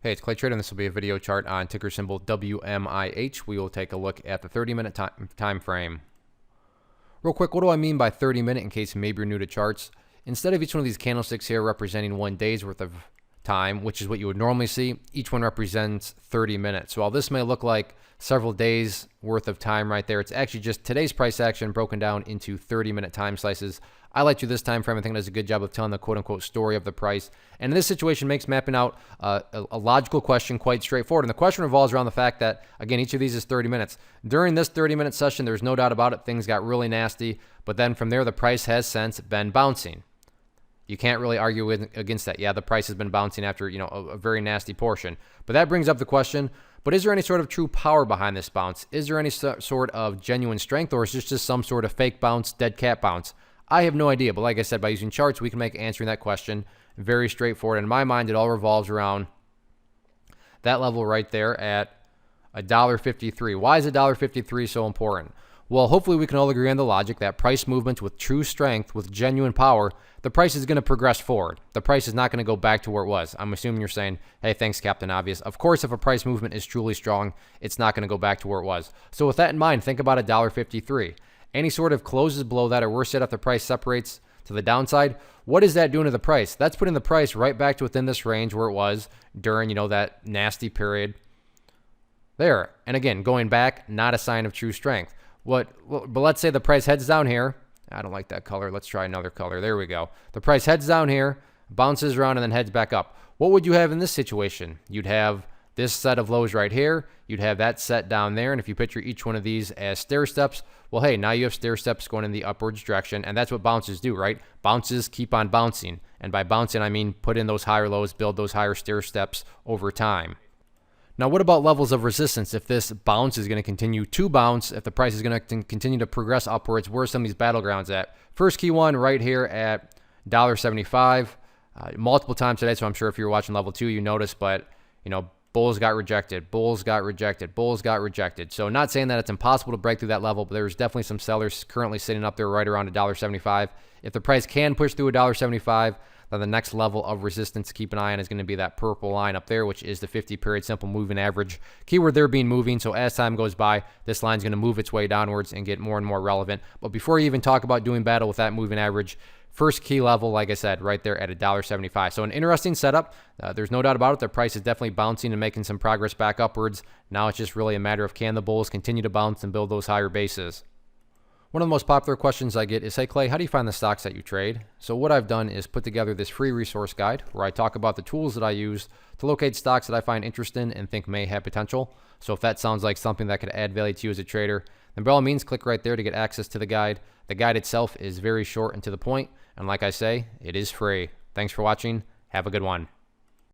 Hey, it's Clay Trader, and this will be a video chart on ticker symbol WMIH. We will take a look at the 30-minute time frame. Real quick, what do I mean by 30-minute in case maybe you're new to charts? Instead of each one of these candlesticks here representing 1 day's worth of time, which is what you would normally see, each one represents 30 minutes. So while this may look like several days worth of time right there, it's actually just today's price action broken down into 30-minute time slices. I like to this time frame. I think it does a good job of telling the quote-unquote story of the price. And in this situation makes mapping out a logical question quite straightforward. And the question revolves around the fact that, again, each of these is 30 minutes. During this 30-minute session, there's no doubt about it, things got really nasty. But then from there, the price has since been bouncing. You can't really argue against that. Yeah, the price has been bouncing after, a very nasty portion. But that brings up the question, but is there any sort of true power behind this bounce? Is there any sort of genuine strength, or is this just some sort of fake bounce, dead cat bounce? I have no idea, but like I said, by using charts, we can make answering that question very straightforward. In my mind, it all revolves around that level right there at $1.53. Why is $1.53 so important? Well, hopefully we can all agree on the logic that price movement with true strength, with genuine power, the price is going to progress forward. The price is not going to go back to where it was. I'm assuming you're saying, hey, thanks, Captain Obvious. Of course, if a price movement is truly strong, it's not going to go back to where it was. So with that in mind, think about $1.53. Any sort of closes below that, or worse yet, if the price separates to the downside, what is that doing to the price? That's putting the price right back to within this range where it was during, that nasty period there. And again, going back, not a sign of true strength. But let's say the price heads down here. I don't like that color. Let's try another color. There we go. The price heads down here, bounces around, and then heads back up. What would you have in this situation? You'd have this set of lows right here. You'd have that set down there. And if you picture each one of these as stair steps, well, hey, now you have stair steps going in the upwards direction. And that's what bounces do, right? Bounces keep on bouncing. And by bouncing, I mean put in those higher lows, build those higher stair steps over time. Now, what about levels of resistance? If this bounce is going to continue to bounce, if the price is going to continue to progress upwards, where are some of these battlegrounds at? First key one right here at $1.75. Multiple times today, so I'm sure if you're watching level 2, you noticed, but, bulls got rejected, bulls got rejected, bulls got rejected. So not saying that it's impossible to break through that level, but there's definitely some sellers currently sitting up there right around $1.75. If the price can push through $1.75, then the next level of resistance to keep an eye on is going to be that purple line up there, which is the 50-period simple moving average. Keyword there being moving, so as time goes by, this line is going to move its way downwards and get more and more relevant. But before you even talk about doing battle with that moving average, first key level, like I said, right there at $1.75. So an interesting setup. There's no doubt about it. The price is definitely bouncing and making some progress back upwards. Now it's just really a matter of can the bulls continue to bounce and build those higher bases. One of the most popular questions I get is, hey, Clay, how do you find the stocks that you trade? So what I've done is put together this free resource guide where I talk about the tools that I use to locate stocks that I find interesting and think may have potential. So if that sounds like something that could add value to you as a trader, then by all means, click right there to get access to the guide. The guide itself is very short and to the point. And like I say, it is free. Thanks for watching. Have a good one.